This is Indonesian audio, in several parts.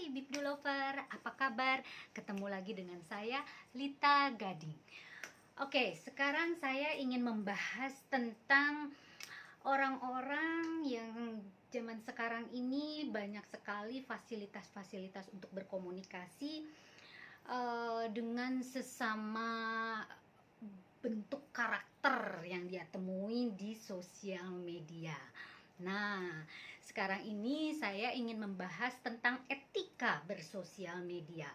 Hai Bibdu Lover, apa kabar? Ketemu lagi dengan saya, Lita Gading. Oke, sekarang saya ingin membahas tentang orang-orang yang zaman sekarang ini banyak sekali fasilitas-fasilitas untuk berkomunikasi dengan sesama bentuk karakter yang dia temui di sosial media. Nah, sekarang ini saya ingin membahas tentang etika bersosial media.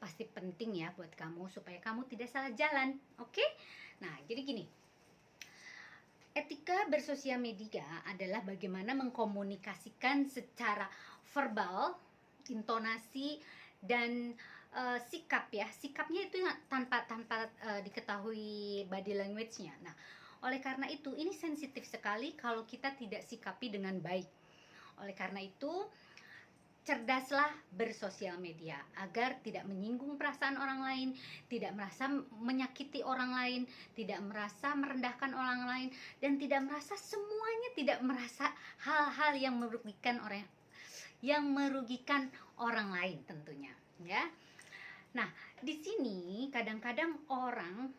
Pasti penting ya buat kamu supaya kamu tidak salah jalan, oke? Nah, jadi gini. Etika bersosial media adalah bagaimana mengkomunikasikan secara verbal, intonasi, dan sikap ya. Sikapnya itu tanpa diketahui body language-nya. Nah, oleh karena itu ini sensitif sekali kalau kita tidak sikapi dengan baik. Oleh karena itu cerdaslah bersosial media agar tidak menyinggung perasaan orang lain, tidak merasa menyakiti orang lain, tidak merasa merendahkan orang lain, dan tidak merasa semuanya, tidak merasa hal-hal yang merugikan orang lain tentunya, ya. Nah, di sini kadang-kadang orang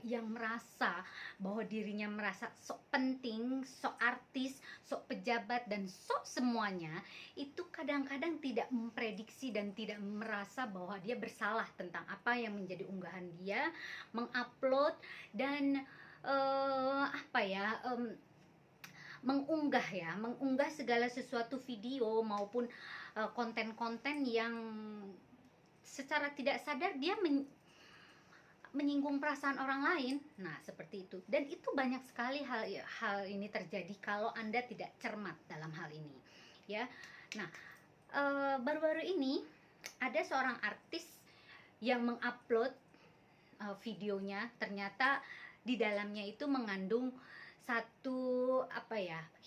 yang merasa bahwa dirinya merasa sok penting, sok artis, sok pejabat, dan sok semuanya, itu kadang-kadang tidak memprediksi dan tidak merasa bahwa dia bersalah tentang apa yang menjadi unggahan dia, mengupload dan mengunggah segala sesuatu video maupun konten-konten yang secara tidak sadar dia menyinggung perasaan orang lain. Nah, seperti itu. Dan itu banyak sekali hal ini terjadi kalau Anda tidak cermat dalam hal ini, ya. Nah, baru-baru ini ada seorang artis yang mengupload videonya, ternyata di dalamnya itu mengandung satu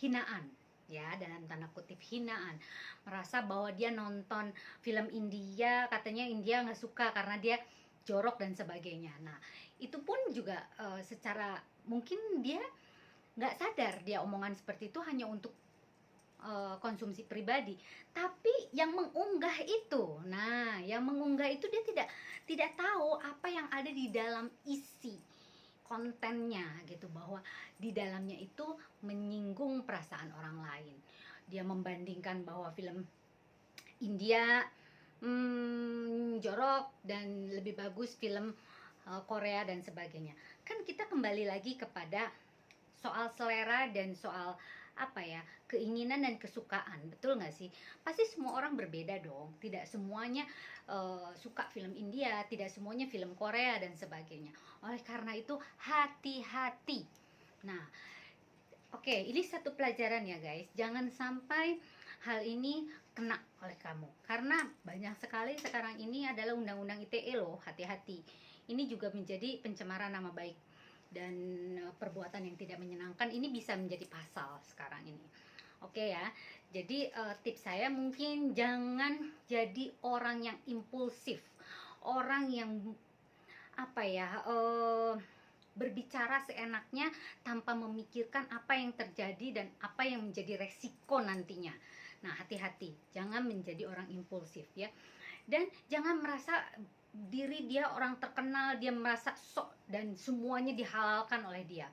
hinaan, ya, dalam tanda kutip hinaan, merasa bahwa dia nonton film India, katanya India nggak suka karena dia jorok dan sebagainya. Nah, itu pun juga secara mungkin dia nggak sadar dia omongan seperti itu hanya untuk konsumsi pribadi, tapi yang mengunggah itu, dia tidak tahu apa yang ada di dalam isi kontennya gitu, bahwa di dalamnya itu menyinggung perasaan orang lain. Dia membandingkan bahwa film India jorok dan lebih bagus film Korea dan sebagainya. Kan kita kembali lagi kepada soal selera dan soal keinginan dan kesukaan, betul nggak sih? Pasti semua orang berbeda dong, tidak semuanya suka film India, tidak semuanya film Korea dan sebagainya. Oleh karena itu hati-hati. Nah, oke, ini satu pelajaran ya guys, jangan sampai hal ini kena oleh kamu, karena banyak sekali sekarang ini adalah undang-undang ITE loh, hati-hati. Ini juga menjadi pencemaran nama baik dan perbuatan yang tidak menyenangkan, ini bisa menjadi pasal sekarang ini. Oke ya, jadi tips saya mungkin jangan jadi orang yang impulsif, orang yang berbicara seenaknya tanpa memikirkan apa yang terjadi dan apa yang menjadi resiko nantinya. Nah, hati-hati, jangan menjadi orang impulsif ya. Dan jangan merasa diri dia orang terkenal, dia merasa sok dan semuanya dihalalkan oleh dia.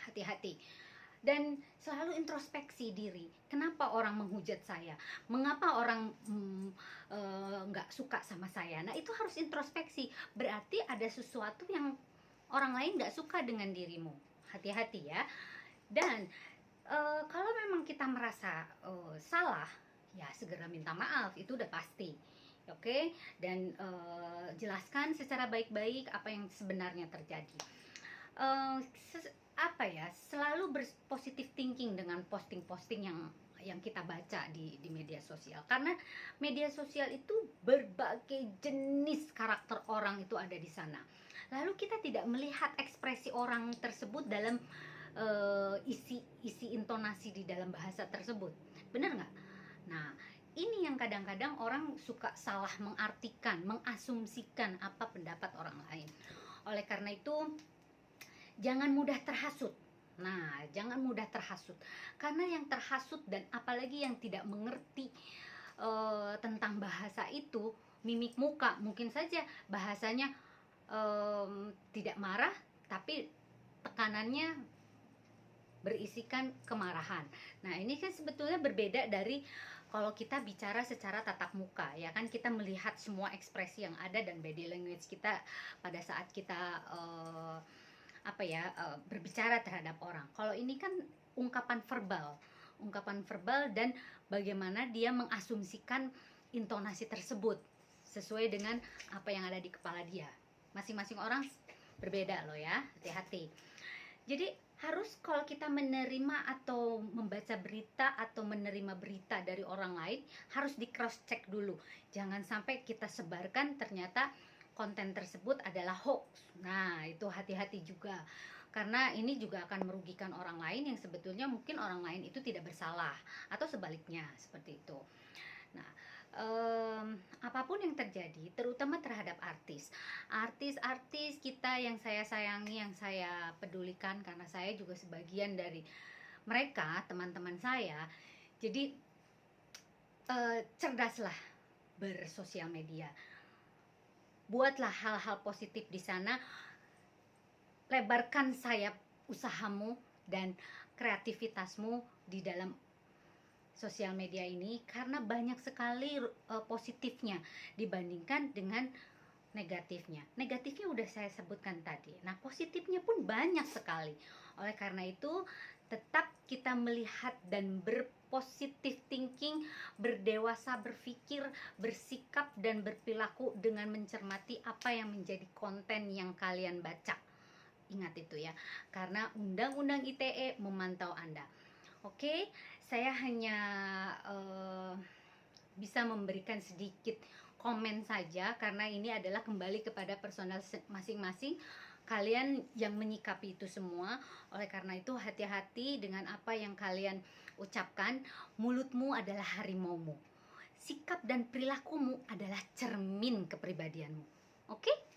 Hati-hati. Dan selalu introspeksi diri. Kenapa orang menghujat saya? Mengapa orang nggak suka sama saya? Nah, itu harus introspeksi. Berarti ada sesuatu yang orang lain nggak suka dengan dirimu. Hati-hati ya. Dan kalau memang kita merasa salah, ya segera minta maaf, itu udah pasti. Oke? Dan jelaskan secara baik-baik apa yang sebenarnya terjadi. Selalu berpositif thinking dengan posting-posting yang kita baca di media sosial, karena media sosial itu berbagai jenis karakter orang itu ada di sana. Lalu kita tidak melihat ekspresi orang tersebut dalam isi intonasi di dalam bahasa tersebut, benar nggak? Nah, ini yang kadang-kadang orang suka salah mengartikan, mengasumsikan apa pendapat orang lain. Oleh karena itu jangan mudah terhasut, Nah, jangan mudah terhasut. Karena yang terhasut dan apalagi yang tidak mengerti tentang bahasa itu, mimik muka, mungkin saja bahasanya tidak marah, tapi tekanannya berisikan kemarahan. Nah, ini kan sebetulnya berbeda dari kalau kita bicara secara tatap muka, ya kan, kita melihat semua ekspresi yang ada dan body language kita pada saat kita berbicara terhadap orang. Kalau ini kan ungkapan verbal dan bagaimana dia mengasumsikan intonasi tersebut sesuai dengan apa yang ada di kepala dia. Masing-masing orang berbeda loh ya, hati-hati. Jadi harus kalau kita menerima atau membaca berita atau menerima berita dari orang lain, harus di cross check dulu. Jangan sampai kita sebarkan ternyata konten tersebut adalah hoax. Nah, itu hati-hati juga. Karena ini juga akan merugikan orang lain yang sebetulnya mungkin orang lain itu tidak bersalah, atau sebaliknya seperti itu. Nah, apapun yang terjadi, terutama terhadap artis kita yang saya sayangi, yang saya pedulikan, karena saya juga sebagian dari mereka, teman-teman saya. Jadi cerdaslah bersosial media, buatlah hal-hal positif di sana, lebarkan sayap usahamu dan kreativitasmu di dalam sosial media ini, karena banyak sekali positifnya dibandingkan dengan negatifnya. Negatifnya udah saya sebutkan tadi. Nah, positifnya pun banyak sekali. Oleh karena itu, tetap kita melihat dan berpositif thinking, berdewasa berpikir, bersikap dan berperilaku dengan mencermati apa yang menjadi konten yang kalian baca. Ingat itu ya, karena Undang-Undang ITE memantau Anda. Oke, saya hanya bisa memberikan sedikit komen saja, karena ini adalah kembali kepada personal masing-masing kalian yang menyikapi itu semua. Oleh karena itu, hati-hati dengan apa yang kalian ucapkan. Mulutmu adalah harimaumu, sikap dan perilakumu adalah cermin kepribadianmu. Oke?